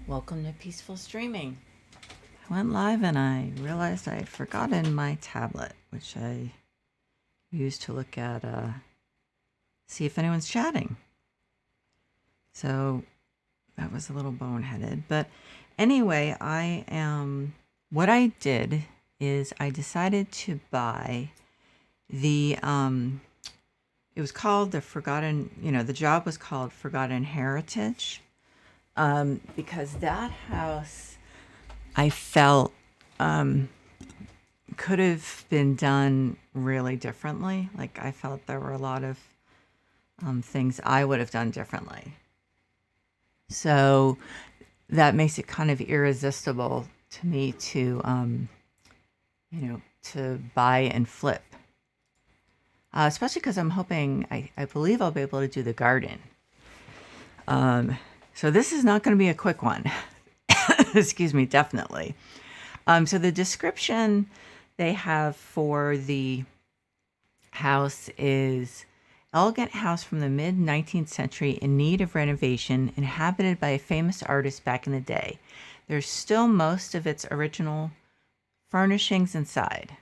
Welcome to Peaceful Streaming. I went live and I realized I had forgotten my tablet, which I used to look at, see if anyone's chatting. So that was a little boneheaded. But anyway, what I did is I decided to buy the, it was called the Forgotten, the job was called Forgotten Heritage. Because that house I felt could have been done really differently. Like I felt there were a lot of things I would have done differently. So that makes it kind of irresistible to me to, to buy and flip. Especially because I'm hoping, I believe I'll be able to do the garden. So this is not going to be a quick one. Excuse me, definitely. So the description they have for the house is elegant house from the mid 19th century in need of renovation, inhabited by a famous artist back in the day. There's still most of its original furnishings inside.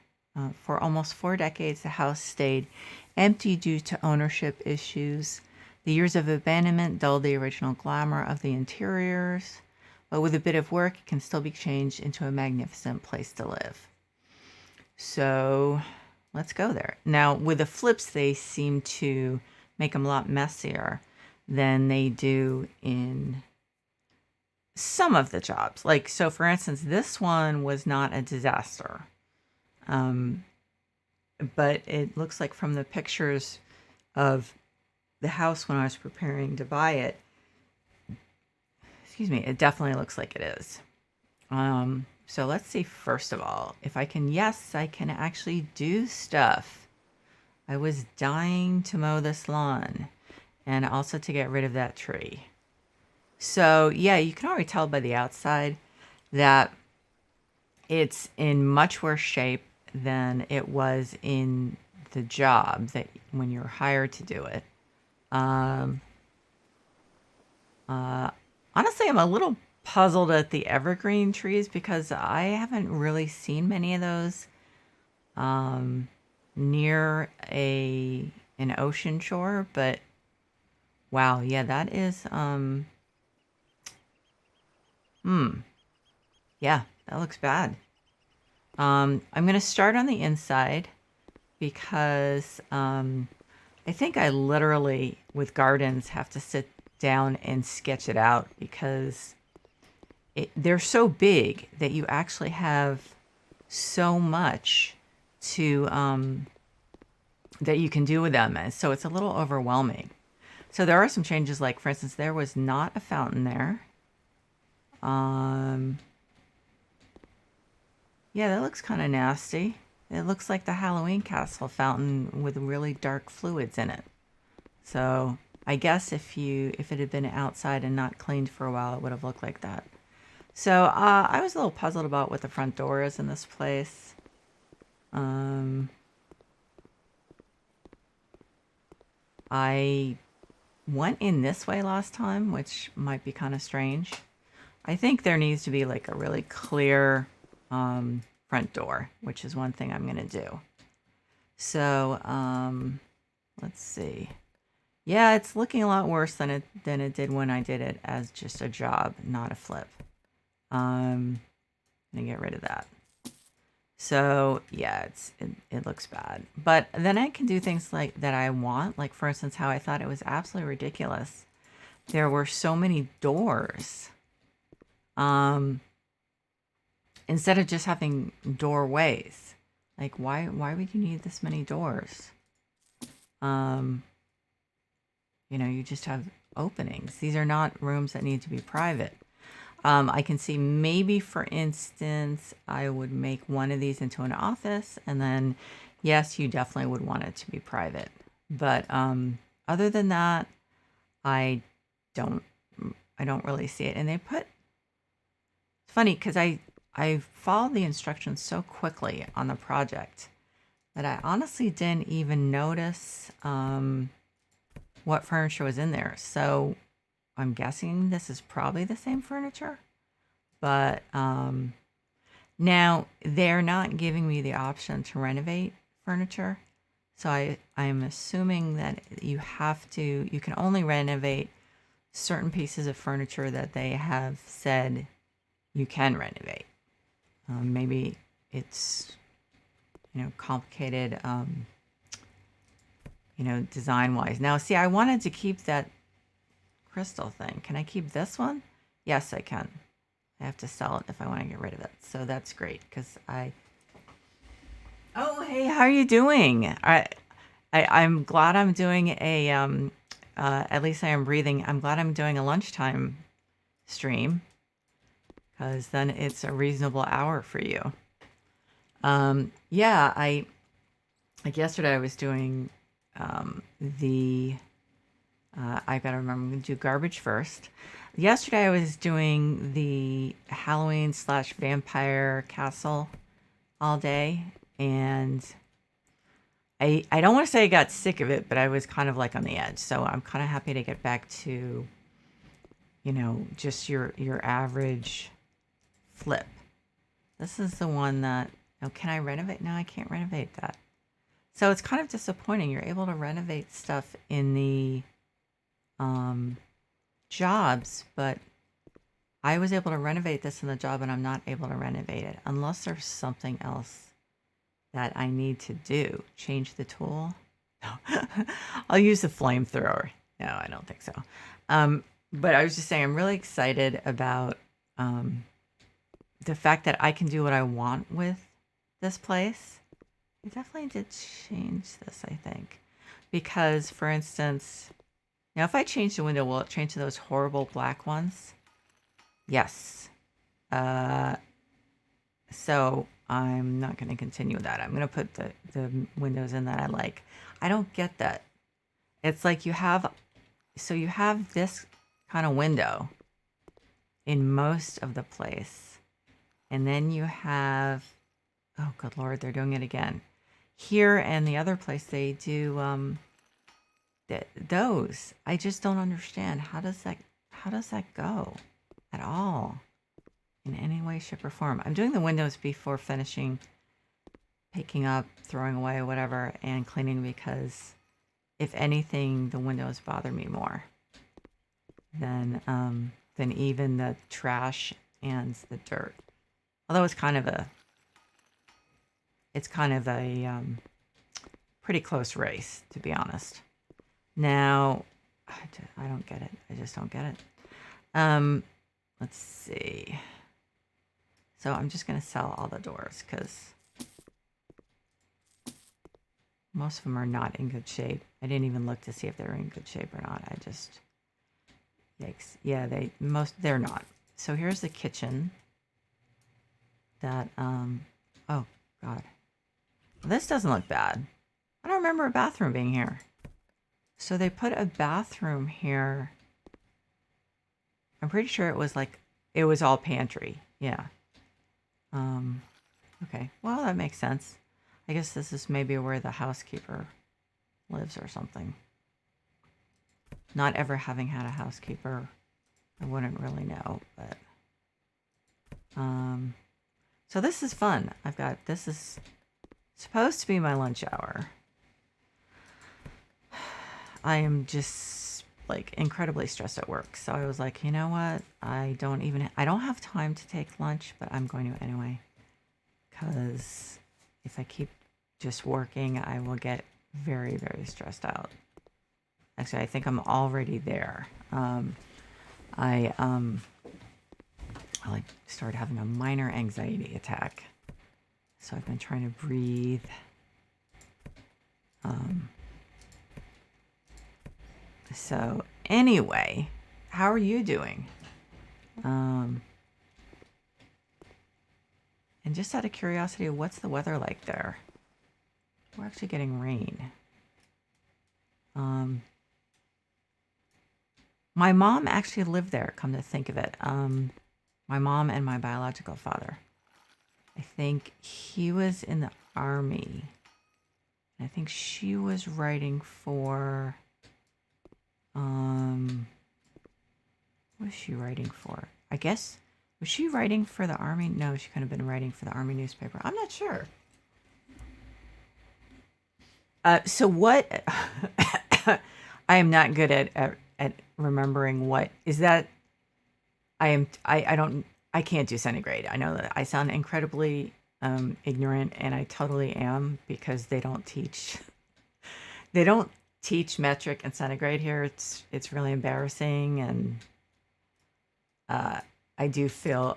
For almost 4 decades, the house stayed empty due to ownership issues. The years of abandonment dulled the original glamour of the interiors, but with a bit of work, it can still be changed into a magnificent place to live. So let's go there. Now, with the flips, they seem to make them a lot messier than they do in some of the jobs. Like, so for instance, this one was not a disaster. But it looks like from the pictures of the house when I was preparing to buy it, it definitely looks like it is. So let's see, first of all, if I can actually do stuff. I was dying to mow this lawn and also to get rid of that tree. So yeah, you can already tell by the outside that it's in much worse shape than it was in the job that when you're hired to do it. Honestly, I'm a little puzzled at the evergreen trees because I haven't really seen many of those near an ocean shore. But wow, yeah, that is yeah, that looks bad. I'm gonna start on the inside because I think I literally, with gardens, have to sit down and sketch it out because they're so big that you actually have so much to that you can do with them. And so it's a little overwhelming. So there are some changes, like for instance, there was not a fountain there. Yeah, that looks kind of nasty. It looks like the Halloween Castle fountain with really dark fluids in it. So I guess if it had been outside and not cleaned for a while, it would have looked like that. So I was a little puzzled about what the front door is in this place. I went in this way last time, which might be kind of strange. I think there needs to be like a really clear front door, which is one thing I'm going to do. So let's see. Yeah, it's looking a lot worse than it did when I did it as just a job, not a flip. I'm gonna get rid of that. So yeah, it looks bad. But then I can do things like that I want. Like for instance, how I thought it was absolutely ridiculous. There were so many doors. Instead of just having doorways. Like why would you need this many doors? You just have openings. These are not rooms that need to be private. I can see maybe, for instance, I would make one of these into an office, and then, yes, you definitely would want it to be private. But other than that, I don't really see it. And it's funny because I followed the instructions so quickly on the project that I honestly didn't even notice what furniture was in there. So I'm guessing this is probably the same furniture. But now they're not giving me the option to renovate furniture. So I'm assuming that you can only renovate certain pieces of furniture that they have said you can renovate. Maybe it's, complicated, design wise. Now, see, I wanted to keep that crystal thing. Can I keep this one? Yes, I can. I have to sell it if I want to get rid of it. So that's great because Oh, hey, how are you doing? I'm glad I'm doing at least I am breathing. I'm glad I'm doing a lunchtime stream because then it's a reasonable hour for you. Yeah, like yesterday I was doing the I gotta remember, I'm gonna do garbage first. Yesterday I was doing the Halloween slash vampire castle all day, and I don't want to say I got sick of it, but I was kind of like on the edge. So I'm kind of happy to get back to, just your average flip. This is the one that, oh, can I renovate? No, I can't renovate that. So it's kind of disappointing. You're able to renovate stuff in the jobs, but I was able to renovate this in the job and I'm not able to renovate it unless there's something else that I need to do. Change the tool? No. I'll use the flamethrower. No, I don't think so. But I was just saying, I'm really excited about the fact that I can do what I want with this place. I definitely did change this, I think. Because, for instance, now if I change the window, will it change to those horrible black ones? Yes. So I'm not going to continue with that. I'm going to put the windows in that I like. I don't get that. It's like you have this kind of window in most of the place. And then you have, oh, good Lord, they're doing it again. Here and the other place they do those. I just don't understand. How does that go at all? In any way, shape, or form. I'm doing the windows before finishing picking up, throwing away, whatever, and cleaning because if anything, the windows bother me more than even the trash and the dirt. Although it's kind of a pretty close race, to be honest. Now, I don't get it. I just don't get it. Let's see. So I'm just going to sell all the doors because most of them are not in good shape. I didn't even look to see if they were in good shape or not. I just, yikes. Yeah, they're not. So here's the kitchen that, oh God. This doesn't look bad. I don't remember a bathroom being here. So they put a bathroom here. I'm pretty sure it was all pantry. Yeah. Okay. Well, that makes sense. I guess this is maybe where the housekeeper lives or something. Not ever having had a housekeeper, I wouldn't really know, but so this is fun. This is supposed to be my lunch hour. I am just like incredibly stressed at work. So I was like, you know what? I don't have time to take lunch, but I'm going to anyway. Because if I keep just working, I will get very, very stressed out. Actually, I think I'm already there. I started having a minor anxiety attack. So I've been trying to breathe. So anyway, how are you doing? And just out of curiosity, what's the weather like there? We're actually getting rain. My mom actually lived there, come to think of it. My mom and my biological father. I think he was in the army. I think she was writing for, what was she writing for? I guess Was she writing for the Army? No, she couldn't have been writing for the Army newspaper. I'm not sure. So what? I am not good at remembering what is that. I am. I don't. I can't do centigrade. I know that I sound incredibly ignorant, and I totally am because they don't teach. They don't teach metric and centigrade here. It's really embarrassing, and I do feel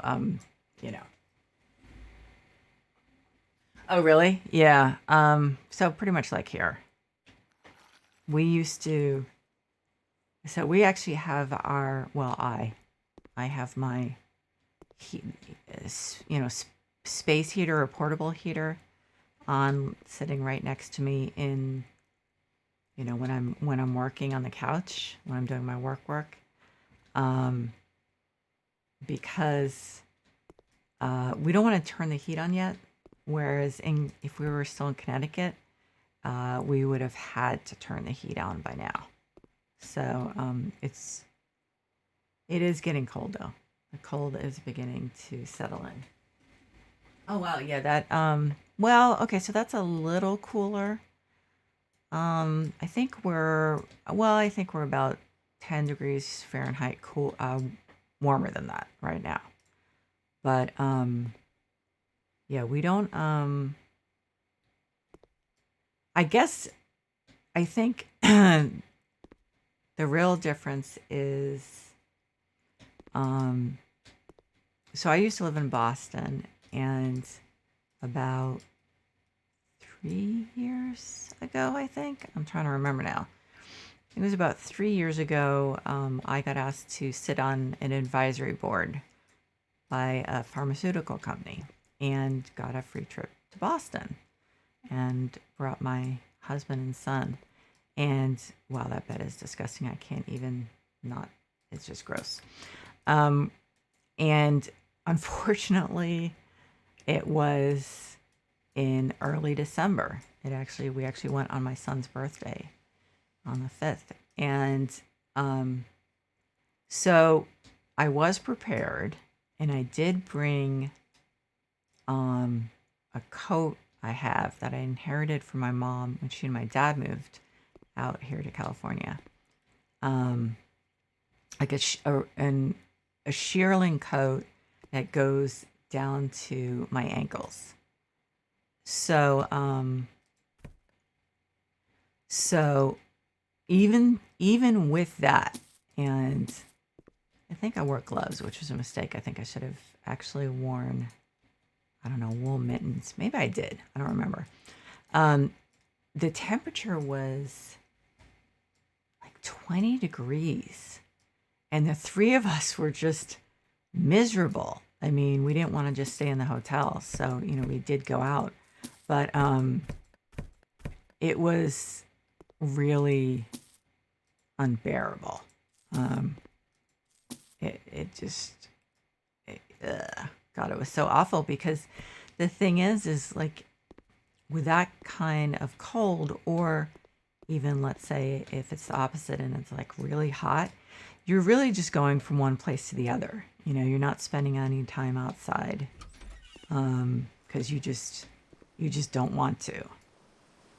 you know. Oh, really? Yeah. So pretty much like here. We used to so we actually have our well, I have my heat, you know, space heater or portable heater on sitting right next to me in when I'm working on the couch, when I'm doing my work. Um because we don't want to turn the heat on yet. Whereas if we were still in Connecticut, we would have had to turn the heat on by now. So it is getting cold though. The cold is beginning to settle in. Oh wow, yeah, that well, okay, so that's a little cooler. I think we're about 10 degrees Fahrenheit cool warmer than that right now. But yeah, we don't I guess I think the real difference is um so I used to live in Boston, and about 3 years ago, I think. I'm trying to remember now. It was about 3 years ago. I got asked to sit on an advisory board by a pharmaceutical company and got a free trip to Boston and brought my husband and son. And wow, that bed is disgusting. I can't even not, it's just gross. Um, and unfortunately, it was in early December. We actually went on my son's birthday on the 5th. And um, so I was prepared, and I did bring a coat I have that I inherited from my mom when she and my dad moved out here to California. Um, like a shearling coat that goes down to my ankles. So so even with that, and I think I wore gloves, which was a mistake. I think I should have actually worn, I don't know, wool mittens. Maybe I did. I don't remember. Um, the temperature was like 20 degrees, and the three of us were just miserable. I mean, we didn't want to just stay in the hotel, so we did go out, but it was really unbearable. Um, it just, God, it was so awful because the thing is like with that kind of cold, or even let's say if it's the opposite and it's like really hot, you're really just going from one place to the other. You're not spending any time outside because you just don't want to.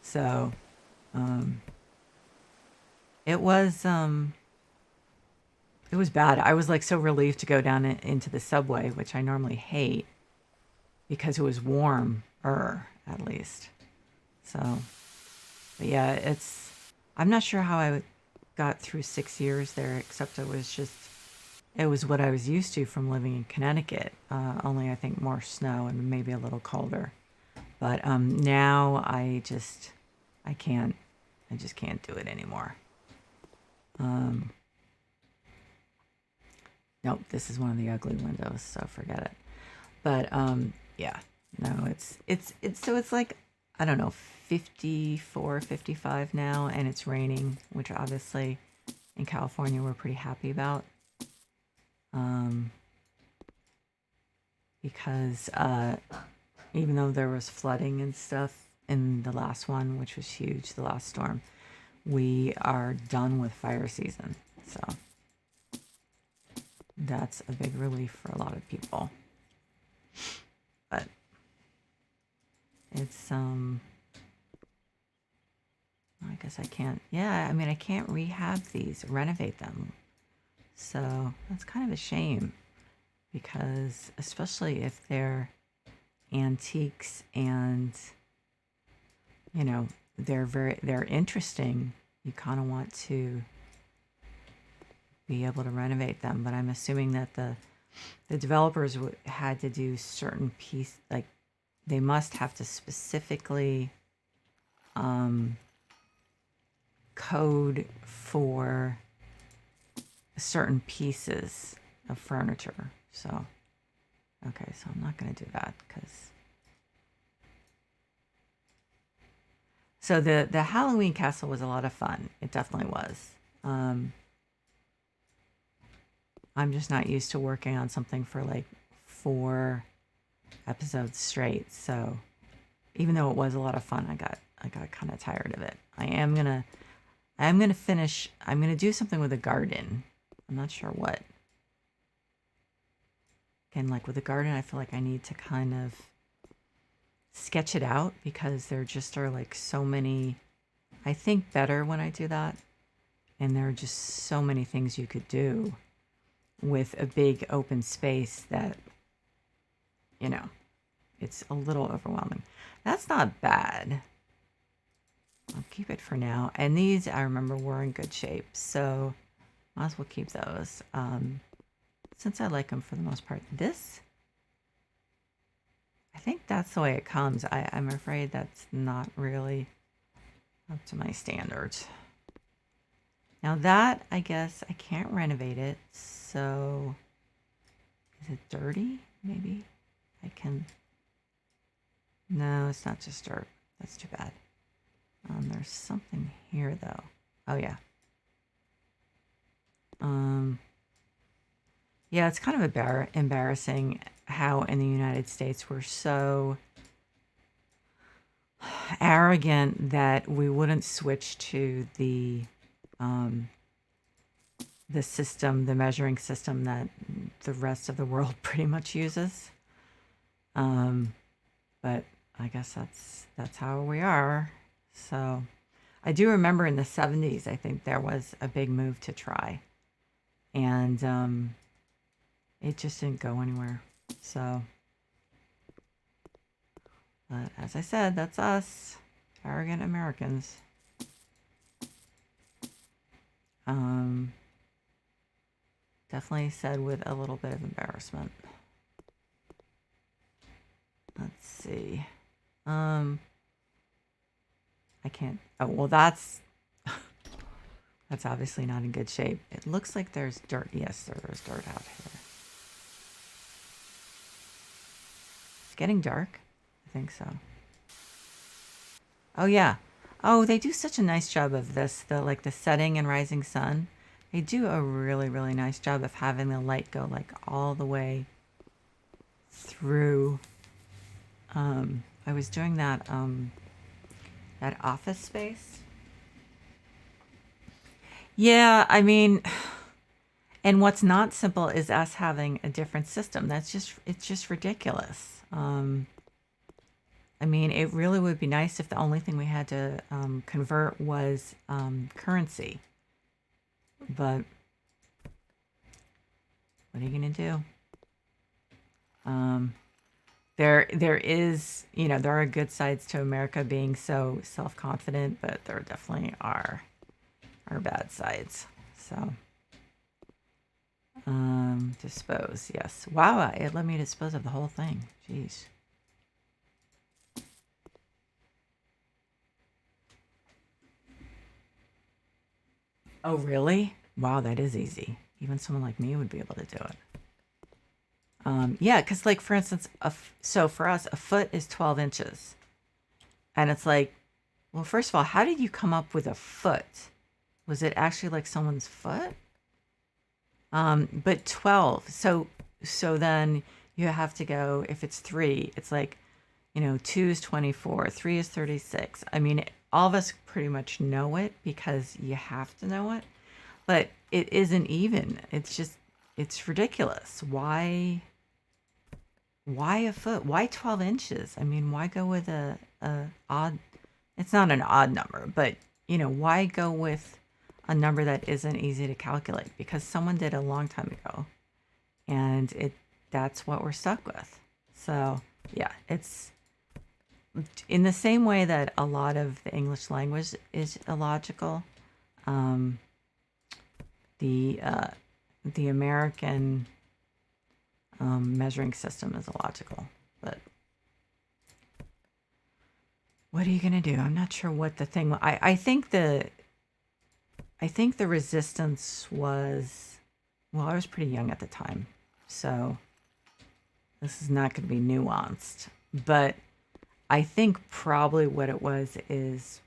So it was it was bad. I was like so relieved to go down into the subway, which I normally hate because it was warmer at least. So, but yeah, I'm not sure how I got through 6 years there, except it was what I was used to from living in Connecticut. Only I think more snow and maybe a little colder. But now I can't, I just can't do it anymore. Nope, this is one of the ugly windows, so forget it. But yeah, no, it's like, I don't know, 54, 55 now, and it's raining, which obviously in California we're pretty happy about. Because even though there was flooding and stuff in the last one, which was huge, the last storm, we are done with fire season. So that's a big relief for a lot of people. But it's I guess I can't. Yeah, I mean, I can't rehab these, renovate them. So that's kind of a shame because, especially if they're antiques and, you know, they're interesting, you kind of want to be able to renovate them. But I'm assuming that the developers had to do certain piece, like they must have to specifically code for certain pieces of furniture. So, okay, so I'm not going to do that because. So the Halloween castle was a lot of fun. It definitely was. I'm just not used to working on something for like 4 episodes straight. So even though it was a lot of fun, I got kind of tired of it. I'm gonna finish. I'm gonna do something with a garden. I'm not sure what. Again, like with the garden, I feel like I need to kind of sketch it out because there just are like so many. I think better when I do that, and there are just so many things you could do with a big open space that, you know, it's a little overwhelming. That's not bad. I'll keep it for now. And these, I remember, were in good shape, so might as well keep those. Since I like them for the most part. This, I think that's the way it comes. I'm afraid that's not really up to my standards. Now that, I guess, I can't renovate it, so is it dirty? Maybe I can. No, it's not just dirt. That's too bad. There's something here though. Oh yeah. Yeah, it's kind of embarrassing how in the United States we're so arrogant that we wouldn't switch to the system, the measuring system that the rest of the world pretty much uses. But I guess that's how we are. So I do remember in the 70s, I think there was a big move to try. And it just didn't go anywhere. So, but as I said, that's us, arrogant Americans. Definitely said with a little bit of embarrassment. Let's see. I can't. Oh, well, that's obviously not in good shape. It looks like there's dirt. Yes, there's dirt out here. It's getting dark. I think so. Oh yeah. Oh, they do such a nice job of this. The setting and rising sun. They do a really, really nice job of having the light go like all the way through. I was doing that that office space. Yeah, I mean, and what's not simple is us having a different system. It's just ridiculous. I mean, it really would be nice if the only thing we had to convert was currency. But what are you going to do? There is, there are good sides to America being so self-confident, but there definitely are bad sides. So, dispose, yes. Wow, it let me dispose of the whole thing. Jeez. Oh, really? Wow, that is easy. Even someone like me would be able to do it. Yeah, because like for instance, so for us, a foot is 12 inches, and it's like, well, first of all, how did you come up with a foot? Was it actually like someone's foot? But 12. So then you have to go. If it's 3, it's like, 2 is 24, 3 is 36. I mean, all of us pretty much know it because you have to know it, but it isn't even. It's it's ridiculous. Why a foot? Why 12 inches? I mean, why go with a odd, it's not an odd number, but why go with a number that isn't easy to calculate? Because someone did a long time ago, and that's what we're stuck with. So yeah, it's in the same way that a lot of the English language is illogical. Um, the American measuring system is illogical, but what are you gonna do? I'm not sure what the thing. I think the resistance was, well, I was pretty young at the time, so this is not going to be nuanced, but I think probably what it was is,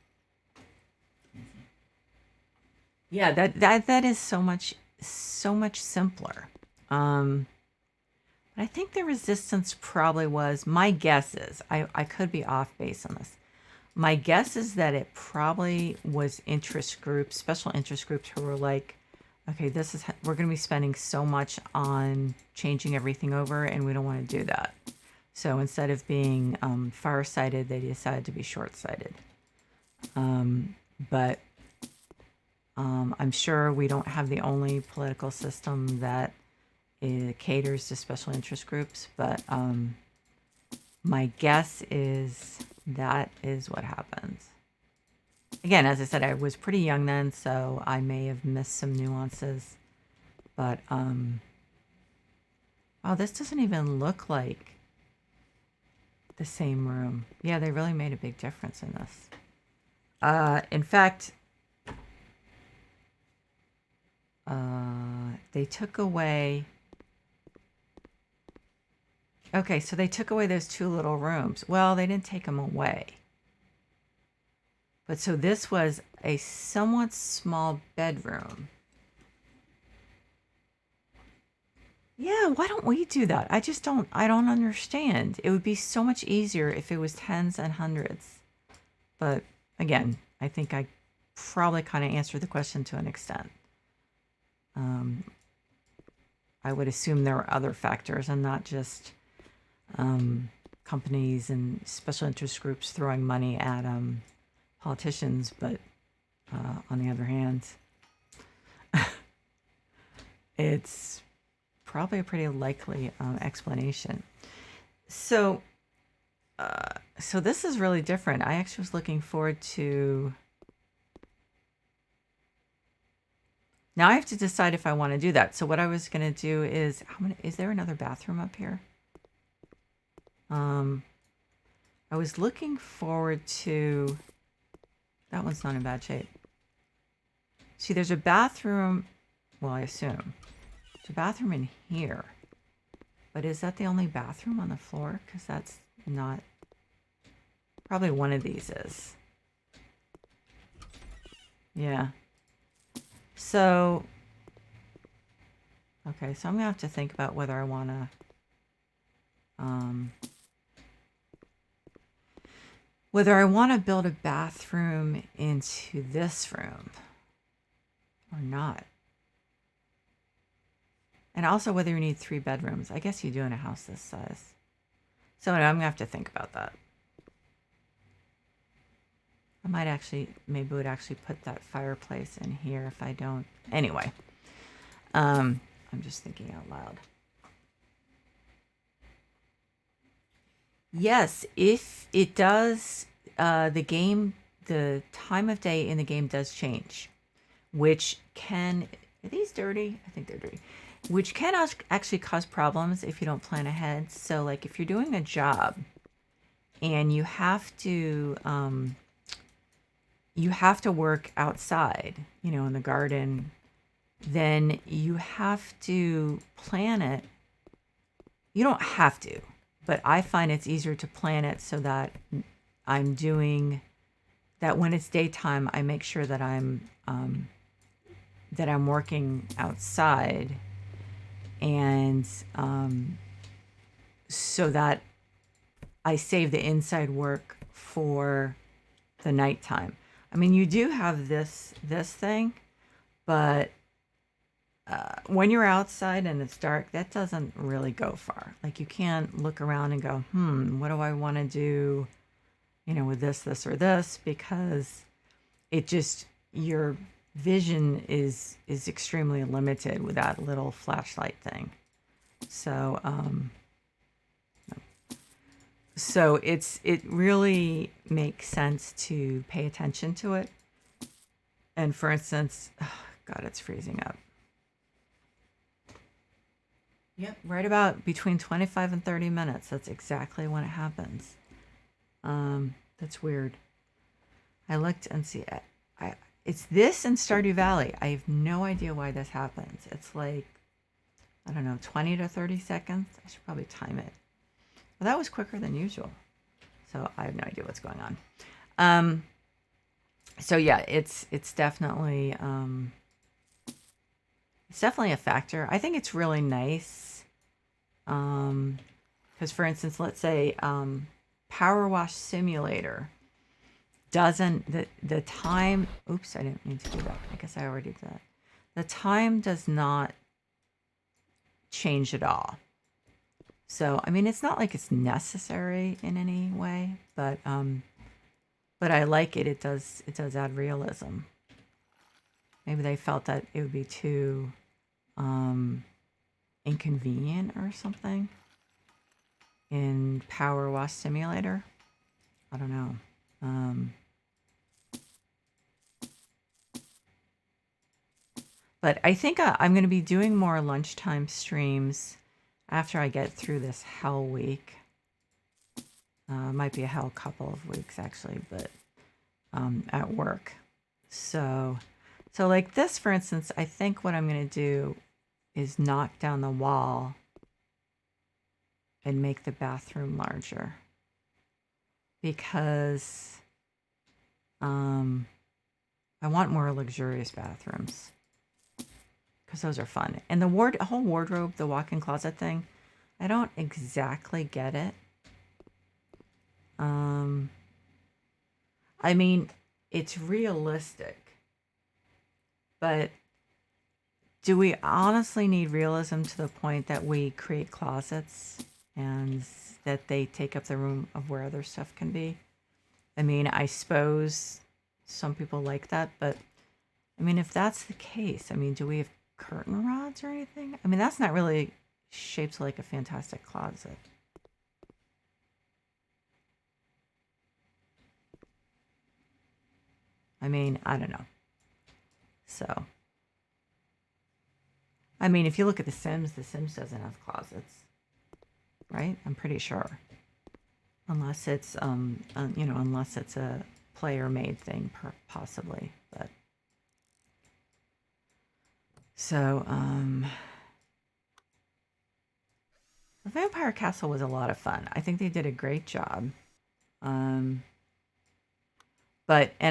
yeah, that is so much simpler. But I think the resistance probably was, my guess is, I could be off base on this. My guess is that it probably was interest groups, special interest groups who were like, okay, we're going to be spending so much on changing everything over, and we don't want to do that. So instead of being far-sighted, they decided to be short-sighted. But I'm sure we don't have the only political system that caters to special interest groups, but my guess is that is what happens. Again, as I said, I was pretty young then, so I may have missed some nuances. But oh, this doesn't even look like the same room. Yeah, they really made a big difference in this. In fact, they took away. Okay, so they took away those two little rooms. Well, they didn't take them away. But so this was a somewhat small bedroom. Yeah, why don't we do that? I don't understand. It would be so much easier if it was tens and hundreds. But again, I think I probably kind of answered the question to an extent. I would assume there were other factors and not just companies and special interest groups throwing money at politicians, but on the other hand, it's probably a pretty likely explanation. So this is really different. I actually was looking forward to. Now I have to decide if I want to do that. So what I was going to do is, is there another bathroom up here? I was looking forward to, that one's not in bad shape. See, there's a bathroom, well, I assume. There's a bathroom in here. But is that the only bathroom on the floor? Because that's not, probably one of these is. Yeah. So, okay, so I'm going to have to think about whether I want to, build a bathroom into this room or not. And also whether you need 3 bedrooms. I guess you do in a house this size. So anyway, I'm going to have to think about that. I might actually, maybe would actually put that fireplace in here if I don't. Anyway, I'm just thinking out loud. Yes, if it does, the time of day in the game does change, which can, are these dirty? I think they're dirty. Which can actually cause problems if you don't plan ahead. So like if you're doing a job and you have to work outside, in the garden, then you have to plan it. You don't have to, but I find it's easier to plan it so that I'm doing that when it's daytime. I make sure that I'm working outside, and so that I save the inside work for the nighttime. I mean, you do have this thing, but when you're outside and it's dark, that doesn't really go far. Like you can't look around and go, what do I want to do, with this or this, because it just your vision is extremely limited with that little flashlight thing. So it really makes sense to pay attention to it. And for instance, God, it's freezing up. Yep, right about between 25 and 30 minutes. That's exactly when it happens. That's weird. I looked and see, it's this in Stardew Valley. I have no idea why this happens. It's like, I don't know, 20 to 30 seconds. I should probably time it. Well, that was quicker than usual. So I have no idea what's going on. So yeah, it's definitely a factor. I think it's really nice. Because for instance, let's say Power Wash Simulator doesn't the time. Oops, I didn't mean to do that. I guess I already did that. The time does not change at all. So I mean, it's not like it's necessary in any way, but I like it. It does add realism. Maybe they felt that it would be too inconvenient or something in Power Wash Simulator. I don't know. But I think I'm going to be doing more lunchtime streams after I get through this hell week. Might be a hell couple of weeks actually, but at work. So like this, for instance, I think what I'm going to do is knock down the wall and make the bathroom larger, because I want more luxurious bathrooms, because those are fun. And the whole wardrobe, the walk-in closet thing, I don't exactly get it. I mean, it's realistic, but do we honestly need realism to the point that we create closets and that they take up the room of where other stuff can be? I mean, I suppose some people like that, but I mean, if that's the case, I mean, do we have curtain rods or anything? I mean, that's not really shaped like a fantastic closet. I mean, I don't know. So, I mean, if you look at The Sims doesn't have closets, right? I'm pretty sure, unless it's unless it's a player-made thing, possibly. But so, the Vampire Castle was a lot of fun. I think they did a great job. And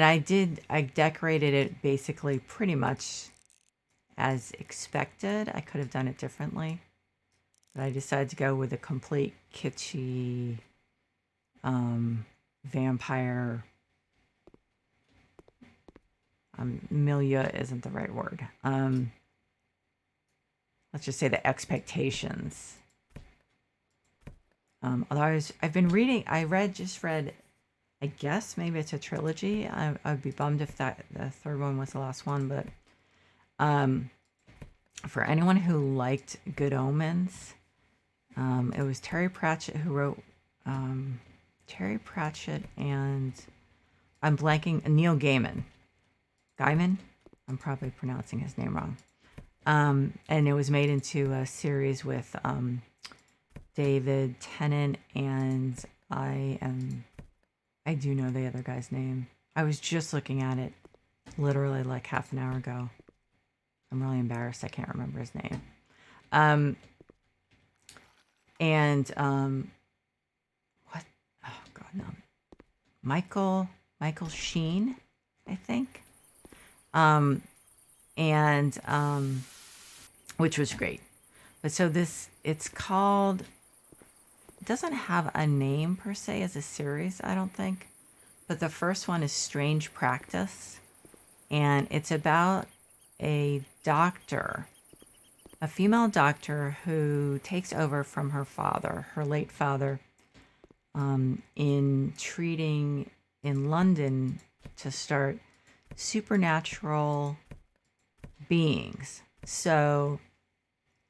I decorated it basically pretty much as expected. I could have done it differently, but I decided to go with a complete kitschy vampire milieu isn't the right word. Let's just say the expectations. Although I've been reading, just read, I guess maybe it's a trilogy. I'd be bummed if the third one was the last one, but for anyone who liked Good Omens, it was Terry Pratchett who wrote, Terry Pratchett and I'm blanking, Neil Gaiman. Gaiman? I'm probably pronouncing his name wrong. And it was made into a series with David Tennant, and I do know the other guy's name. I was just looking at it literally like half an hour ago. I'm really embarrassed. I can't remember his name. What? Oh God, no. Michael Sheen, I think. Which was great. But so it's called, it doesn't have a name per se as a series, I don't think. But the first one is Strange Practice. And it's about a doctor a female doctor who takes over from her father, her late father, in treating in London to start supernatural beings. So,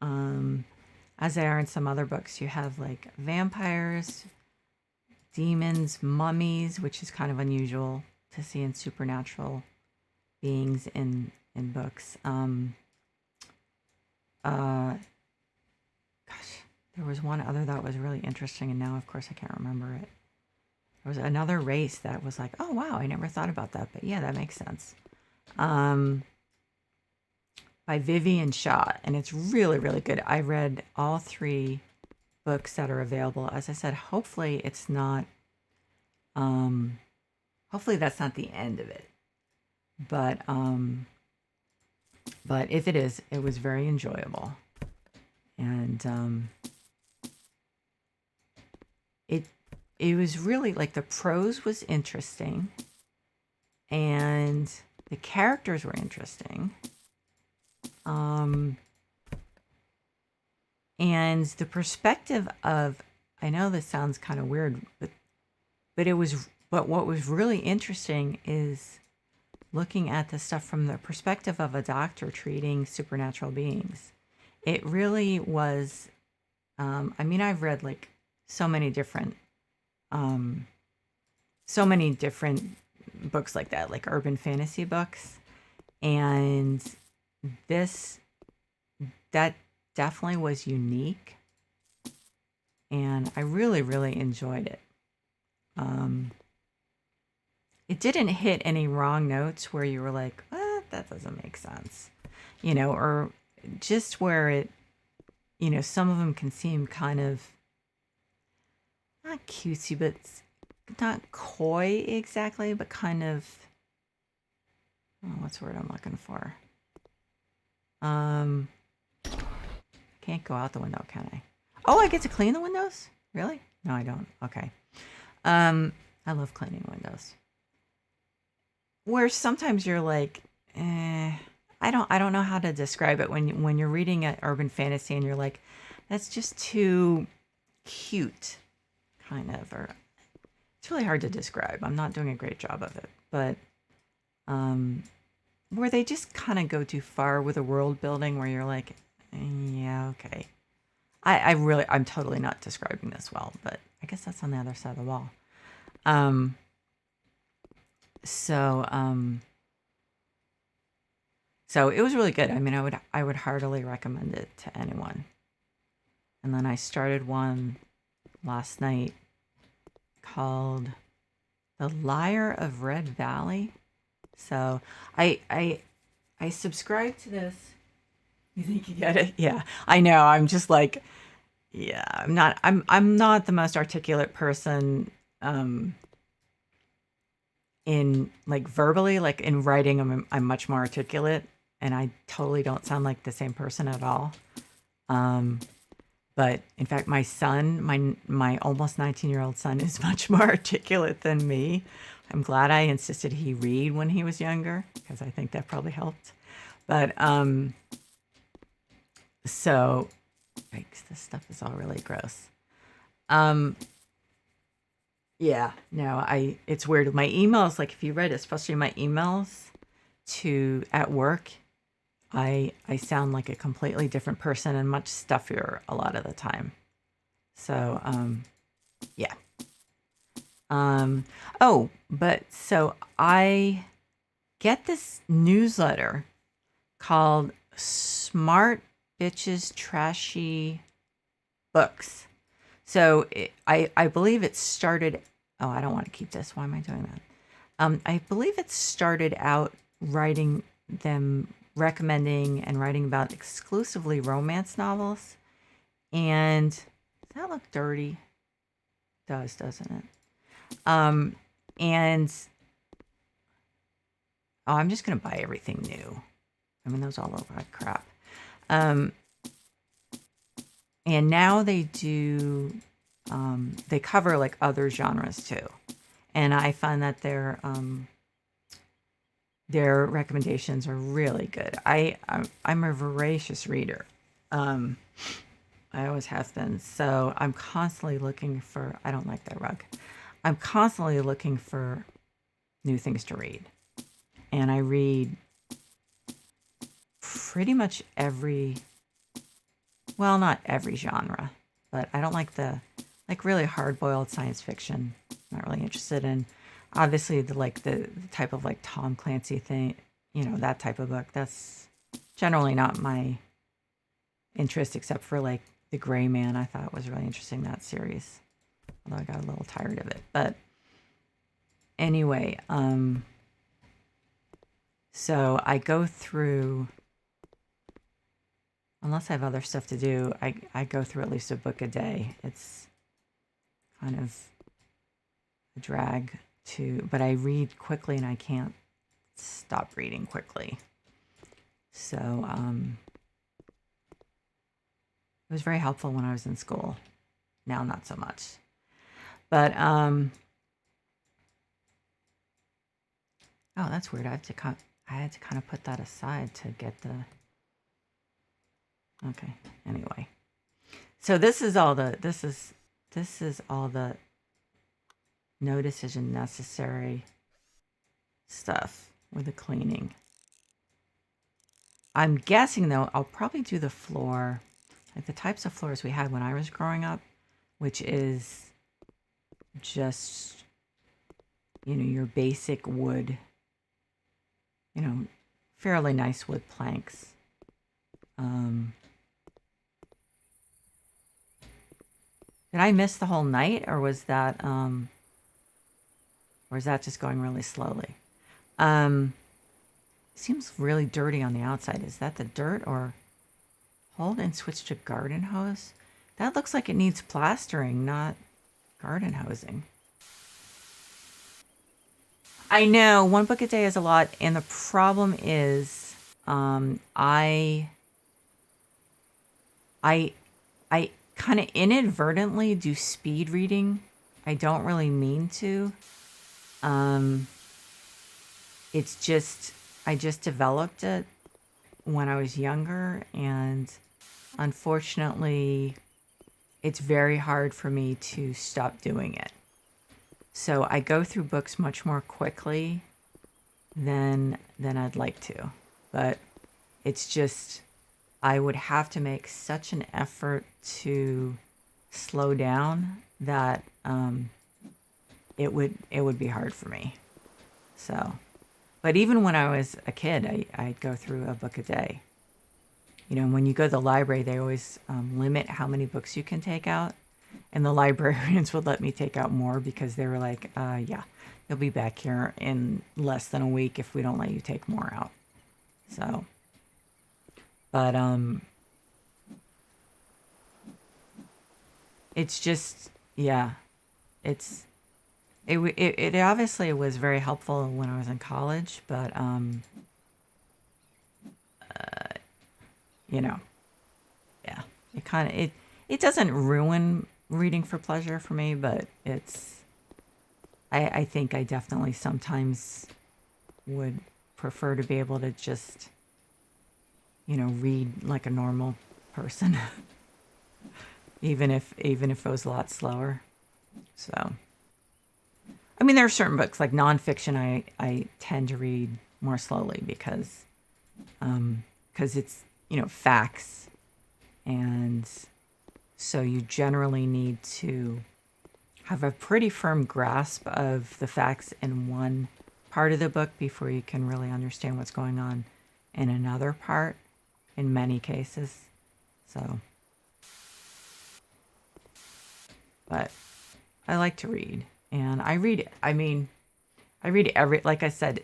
as there are in some other books, you have like vampires, demons, mummies, which is kind of unusual to see in supernatural beings in books. Gosh, there was one other that was really interesting, and now, of course, I can't remember it. There was another race that was like, oh wow, I never thought about that, but yeah, that makes sense. By Vivian Shaw, and it's really, really good. I read all 3 books that are available. As I said, hopefully it's not, hopefully that's not the end of it. But if it is, it was very enjoyable. And it was really like the prose was interesting and the characters were interesting. And the perspective of, I know this sounds kind of weird, but what was really interesting is looking at the stuff from the perspective of a doctor treating supernatural beings. It really was, I mean, I've read like so many different books like that, like urban fantasy books. And that definitely was unique. And I really, really enjoyed it. It didn't hit any wrong notes where you were like, that doesn't make sense, or just where it, some of them can seem kind of not cutesy, but not coy exactly, but kind of, what's the word I'm looking for? Can't go out the window, can I? Oh, I get to clean the windows? Really? No, I don't. Okay. I love cleaning windows. Where sometimes you're like, I don't know how to describe it when you're reading an urban fantasy and you're like, that's just too cute, kind of, or it's really hard to describe. I'm not doing a great job of it, but where they just kind of go too far with the world building, where you're like, yeah, okay. I'm totally not describing this well, but I guess that's on the other side of the wall. So it was really good. I mean, I would heartily recommend it to anyone. And then I started one last night called The Liar of Red Valley. So I subscribe to this. You think you get it? Yeah, I know. I'm just like, yeah, I'm not the most articulate person in like verbally, like in writing, I'm much more articulate, and I totally don't sound like the same person at all. But in fact, my son, my almost 19-year-old son, is much more articulate than me. I'm glad I insisted he read when he was younger, because I think that probably helped. But so, yikes, this stuff is all really gross. Yeah, no, it's weird. My emails, like if you read, especially my emails at work, I sound like a completely different person and much stuffier a lot of the time. So, yeah. But so I get this newsletter called Smart Bitches Trashy Books. So I believe it started, oh, I don't want to keep this. Why am I doing that? I believe it started out recommending and writing about exclusively romance novels. And does that look dirty? It does, doesn't it? And I'm just going to buy everything new. I mean, those all look like crap. And now they do, they cover like other genres too. And I find that their recommendations are really good. I'm a voracious reader. I always have been. So I'm constantly looking for, I don't like that rug. I'm constantly looking for new things to read. And I read pretty much every, well, not every genre, but I don't like like really hard-boiled science fiction. Not really interested in, obviously the type of like Tom Clancy thing, that type of book. That's generally not my interest, except for like The Gray Man. I thought was really interesting, that series, although I got a little tired of it. But anyway, so I go through, unless I have other stuff to do, I go through at least a book a day. It's kind of a drag but I read quickly and I can't stop reading quickly. So it was very helpful when I was in school. Now, not so much. But, oh, that's weird. I had to kind of put that aside to get the, okay. Anyway. So this is all the no decision necessary stuff with the cleaning. I'm guessing, though, I'll probably do the floor, like the types of floors we had when I was growing up, which is just, your basic wood, fairly nice wood planks. Did I miss the whole night, or was that just going really slowly? Seems really dirty on the outside. Is that the dirt, or hold and switch to garden hose? That looks like it needs plastering, not garden hosing. I know one book a day is a lot, and the problem is, I kind of inadvertently do speed reading. I don't really mean to. It's just, I just developed it when I was younger, and unfortunately, it's very hard for me to stop doing it. So I go through books much more quickly than I'd like to. But it's just, I would have to make such an effort to slow down that it would be hard for me. So, but even when I was a kid, I'd go through a book a day. When you go to the library, they always limit how many books you can take out. And the librarians would let me take out more because they were like, yeah, you'll be back here in less than a week if we don't let you take more out. So, but it's just, yeah, it obviously was very helpful when I was in college, but yeah, it doesn't ruin reading for pleasure for me, but I think I definitely sometimes would prefer to be able to just, read like a normal person, even if it was a lot slower. So, I mean, there are certain books like nonfiction I tend to read more slowly because it's, facts, and so you generally need to have a pretty firm grasp of the facts in one part of the book before you can really understand what's going on in another part, in many cases. So, but I like to read, and I read every, like I said,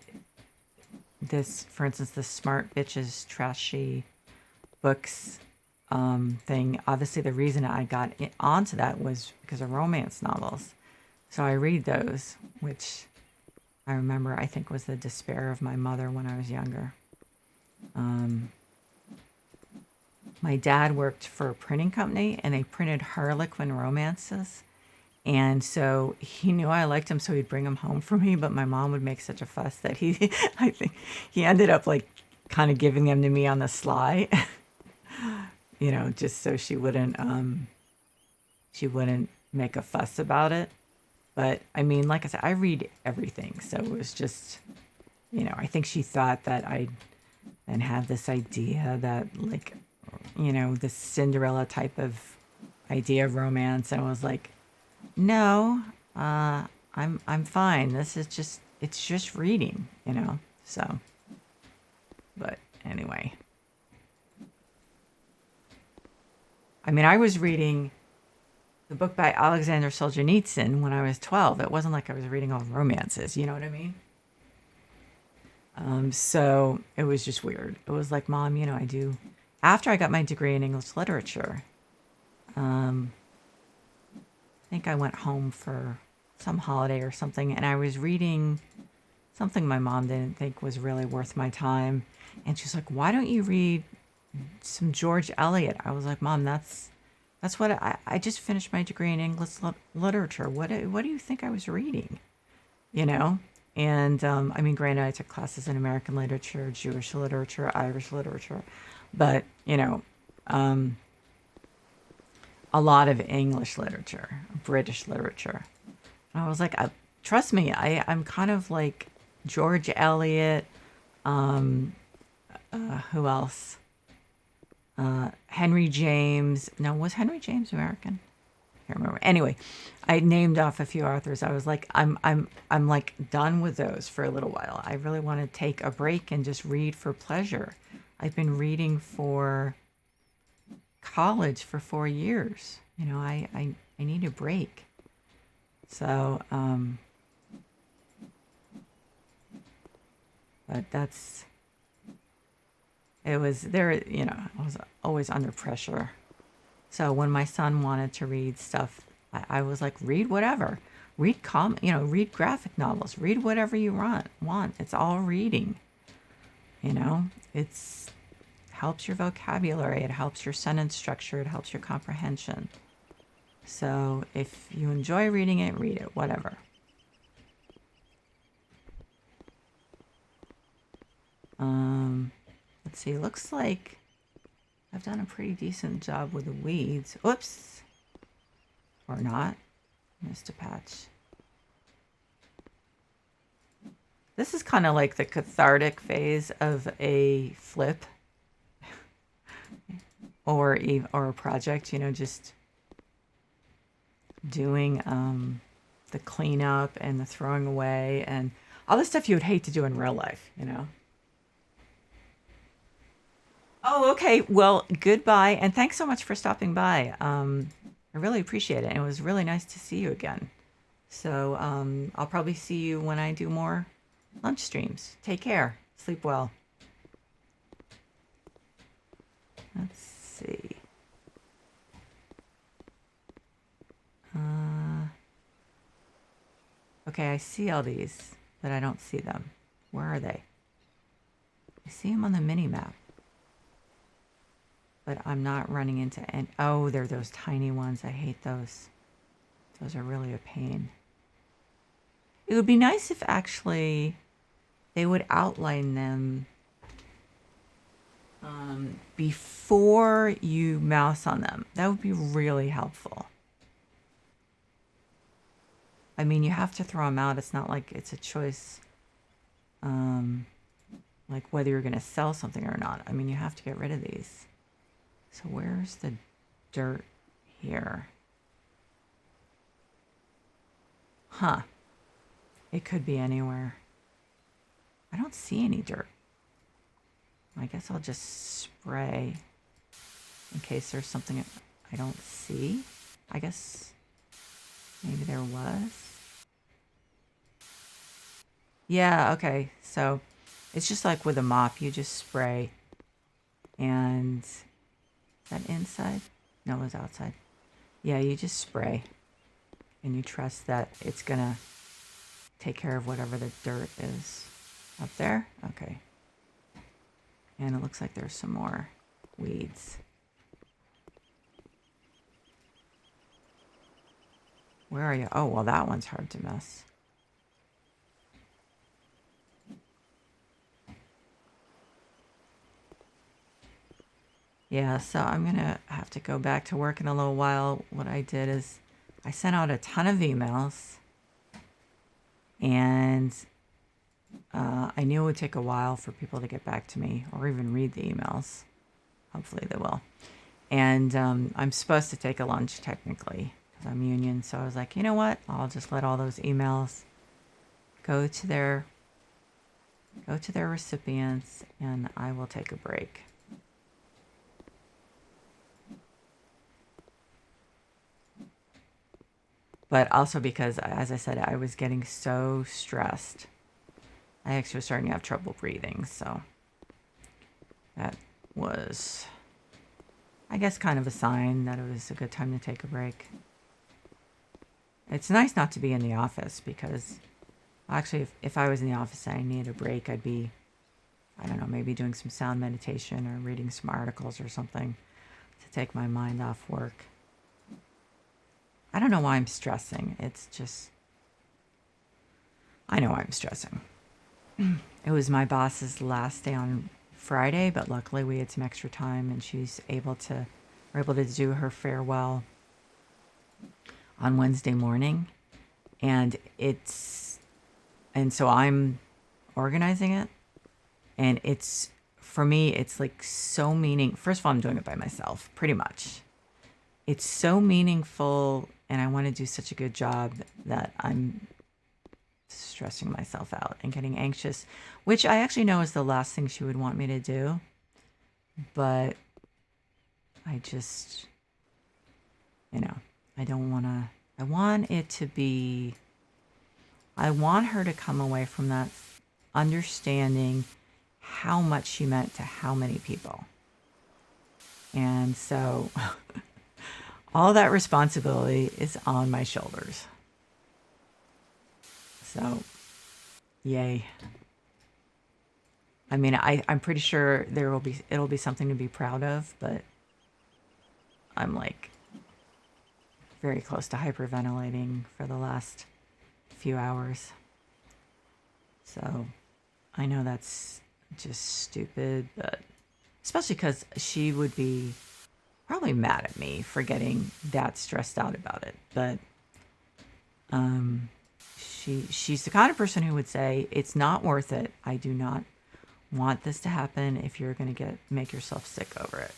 for instance, the Smart Bitches Trashy Books thing. Obviously, the reason I got onto that was because of romance novels. So I read those, which I remember I think was the despair of my mother when I was younger. My dad worked for a printing company, and they printed Harlequin romances. And so he knew I liked him, so he'd bring them home for me. But my mom would make such a fuss that I think he ended up like kind of giving them to me on the sly. just so she wouldn't make a fuss about it. But I mean, like I said, I read everything, so it was just, I think she thought that I and have this idea that like, this Cinderella type of idea of romance, and I was like, no, I'm fine. This is just it's just reading. So, but anyway, I mean, I was reading the book by Alexander Solzhenitsyn when I was 12. It wasn't like I was reading all romances, you know what I mean? So it was just weird. It was like, Mom, after I got my degree in English literature, I think I went home for some holiday or something, and I was reading something my mom didn't think was really worth my time. And she's like, why don't you read some George Eliot? I was like, Mom, that's what I just finished my degree in English literature. What do you think I was reading? You know? And I mean, granted, I took classes in American literature, Jewish literature, Irish literature, but, a lot of English literature, British literature. And I was like, trust me, I'm kind of like George Eliot. Who else? Henry James. No, was Henry James American? I can't remember. Anyway, I named off a few authors. I was like, I'm like done with those for a little while. I really want to take a break and just read for pleasure. I've been reading for college for 4 years. I need a break. So, but it was there, I was always under pressure. So when my son wanted to read stuff, I was like, read whatever. Read graphic novels, read whatever you want. It's all reading. It's helps your vocabulary, it helps your sentence structure, it helps your comprehension. So if you enjoy reading it, read it, whatever. Let's see, looks like I've done a pretty decent job with the weeds. Oops. Or not. Missed a patch. This is kind of like the cathartic phase of a flip or a project, just doing the cleanup and the throwing away and all the stuff you would hate to do in real life. Oh, okay. Well, goodbye. And thanks so much for stopping by. I really appreciate it. And it was really nice to see you again. So I'll probably see you when I do more lunch streams. Take care. Sleep well. Let's see. Okay, I see all these, but I don't see them. Where are they? I see them on the mini map. But I'm not running into any. Oh, they're those tiny ones. I hate those. Those are really a pain. It would be nice if actually they would outline them before you mouse on them. That would be really helpful. I mean, you have to throw them out. It's not like it's a choice, like whether you're going to sell something or not. I mean, you have to get rid of these. So where's the dirt here? Huh. It could be anywhere. I don't see any dirt. I guess I'll just spray in case there's something I don't see. I guess maybe there was. Yeah, okay. So it's just like with a mop. You just spray. And is that inside? No, it was outside. Yeah, you just spray. And you trust that it's going to take care of whatever the dirt is. Up there? Okay. And it looks like there's some more weeds. Where are you? Oh, well, that one's hard to miss. Yeah, so I'm gonna have to go back to work in a little while. What I did is I sent out a ton of emails, and I knew it would take a while for people to get back to me or even read the emails. Hopefully they will. And I'm supposed to take a lunch technically because I'm union. So I was like, you know what? I'll just let all those emails go to their recipients, and I will take a break. But also because, as I said, I was getting so stressed. I actually was starting to have trouble breathing. So that was, I guess, kind of a sign that it was a good time to take a break. It's nice not to be in the office because actually, if I was in the office and I needed a break, I'd be, I don't know, maybe doing some sound meditation or reading some articles or something to take my mind off work. I don't know why I'm stressing. It's just, I know I'm stressing. It was my boss's last day on Friday, but luckily we had some extra time and we're able to do her farewell on Wednesday morning. And so I'm organizing it. And for me, it's like so first of all, I'm doing it by myself, pretty much. It's so meaningful, and I want to do such a good job that I'm stressing myself out and getting anxious, which I actually know is the last thing she would want me to do. But I just, I don't want to, I want her to come away from that understanding how much she meant to how many people. And so all that responsibility is on my shoulders. So, yay. I mean, I'm pretty sure it'll be something to be proud of, but I'm like very close to hyperventilating for the last few hours. So, I know that's just stupid, but especially because she would be probably mad at me for getting that stressed out about it. But she's the kind of person who would say, it's not worth it. I do not want this to happen if you're going to make yourself sick over it.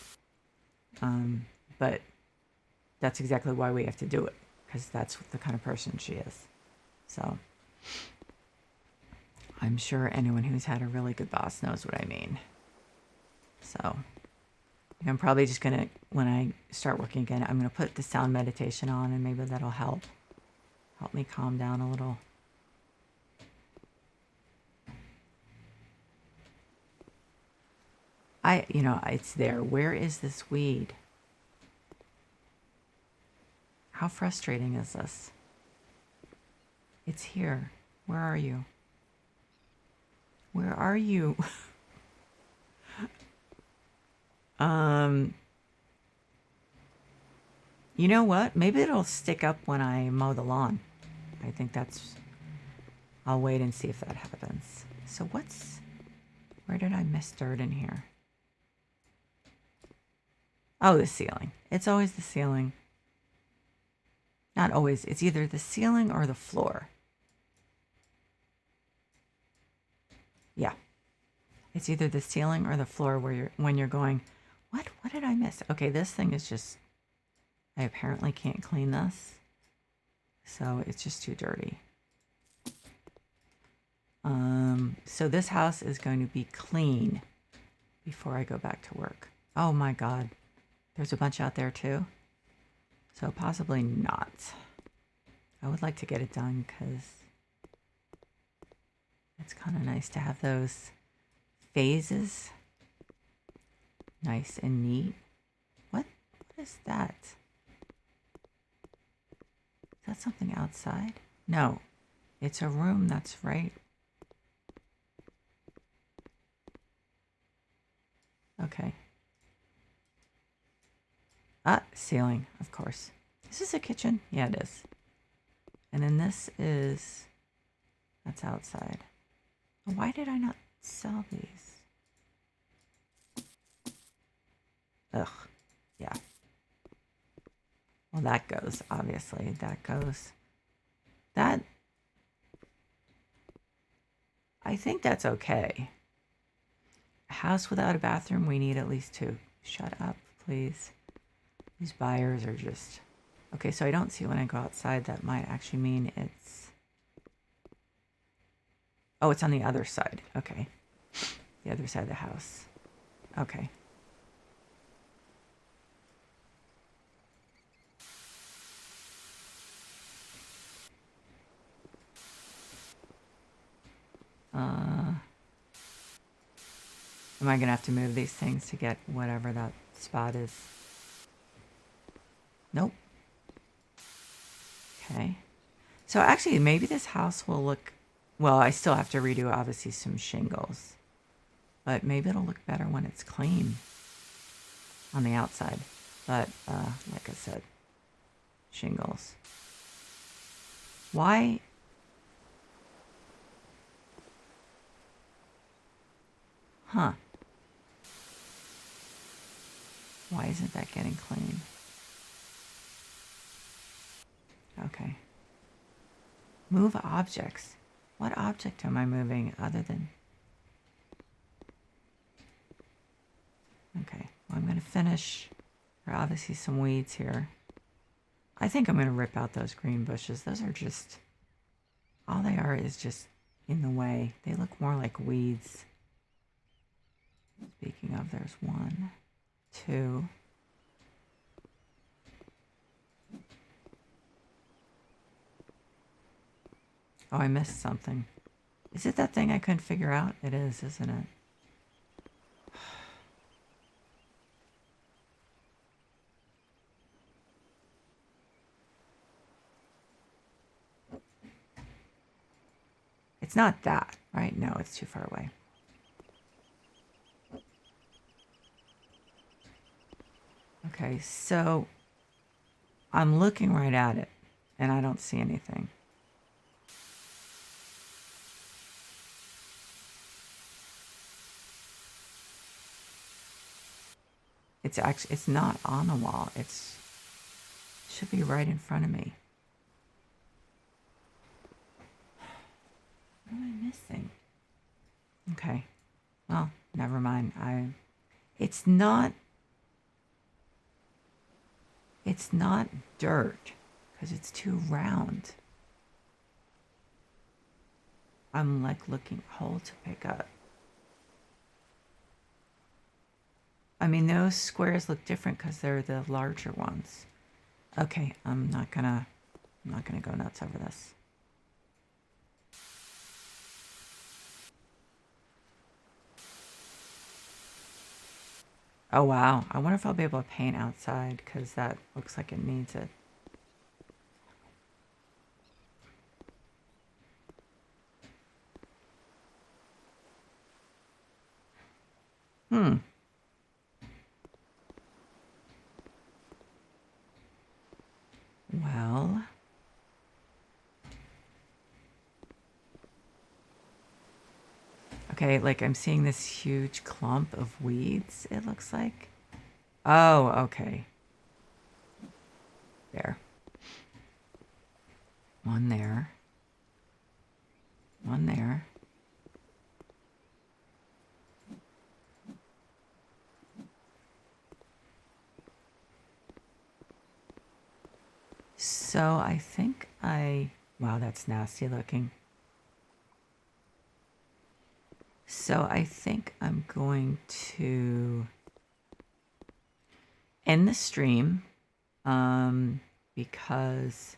But that's exactly why we have to do it, because that's the kind of person she is. So I'm sure anyone who's had a really good boss knows what I mean. So I'm probably just going to, when I start working again, I'm going to put the sound meditation on, and maybe that'll help me calm down a little. It's there. Where is this weed? How frustrating is this? It's here. Where are you? Where are you? You know what? Maybe it'll stick up when I mow the lawn. I think I'll wait and see if that happens. So where did I miss dirt in here? Oh, the ceiling. It's always the ceiling. Not always. It's either the ceiling or the floor. Yeah. It's either the ceiling or the floor when you're going, what did I miss? Okay, this thing is just, I apparently can't clean this. So it's just too dirty. So this house is going to be clean before I go back to work. Oh my God. There's a bunch out there too. So possibly not. I would like to get it done because it's kind of nice to have those phases nice and neat. What is that? Is that something outside? No, it's a room that's right. Okay. Ceiling, of course. Is this a kitchen? Yeah, it is. And then that's outside. Why did I not sell these? Ugh. Yeah. Well, that goes, obviously. That goes. That, I think that's okay. A house without a bathroom, we need at least two. Shut up, please. These buyers are just... Okay, so I don't see when I go outside. That might actually mean it's... Oh, it's on the other side. Okay. The other side of the house. Okay. Am I going to have to move these things to get whatever that spot is? Nope. Okay. So actually, maybe this house will look... Well, I still have to redo, obviously, some shingles. But maybe it'll look better when it's clean on the outside. But, like I said, shingles. Why... Huh. Why isn't that getting clean? Okay. Move objects. What object am I moving other than... Okay. Well, I'm going to finish. There are obviously some weeds here. I think I'm going to rip out those green bushes. Those are just... All they are is just in the way. They look more like weeds. Speaking of, there's 1, 2... Oh, I missed something. Is it that thing I couldn't figure out? It is, isn't it? It's not that, right? No, it's too far away. Okay, so I'm looking right at it, and I don't see anything. It's not on the wall. It should be right in front of me. What am I missing? Okay. Well, never mind. It's not dirt because it's too round. I'm like looking hole to pick up. I mean, those squares look different because they're the larger ones. Okay, I'm not gonna go nuts over this. Oh wow, I wonder if I'll be able to paint outside because that looks like it needs it. Well, okay, like I'm seeing this huge clump of weeds, it looks like. Oh, okay. There. One there. One there. So I think wow, that's nasty looking. So I think I'm going to end the stream because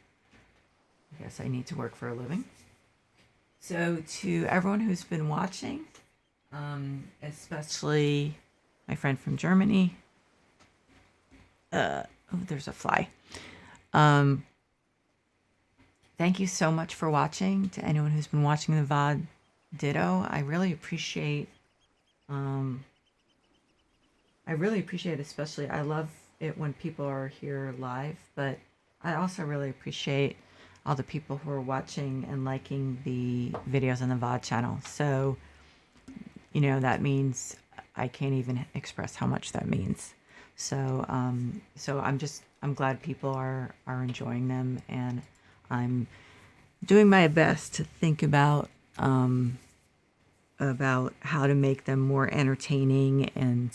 I guess I need to work for a living. So to everyone who's been watching, especially my friend from Germany. Oh, there's a fly. Thank you so much for watching. To anyone who's been watching the VOD, ditto. I really appreciate, especially, I love it when people are here live, but I also really appreciate all the people who are watching and liking the videos on the VOD channel. So, that means I can't even express how much that means. So I'm glad people are enjoying them, and I'm doing my best to think about how to make them more entertaining and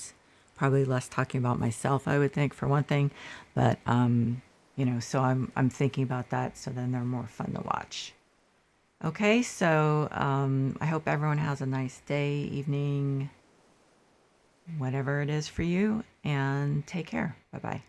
probably less talking about myself, I would think, for one thing. But so I'm thinking about that, so then they're more fun to watch. Okay, so I hope everyone has a nice day, evening, whatever it is for you, and take care. Bye bye.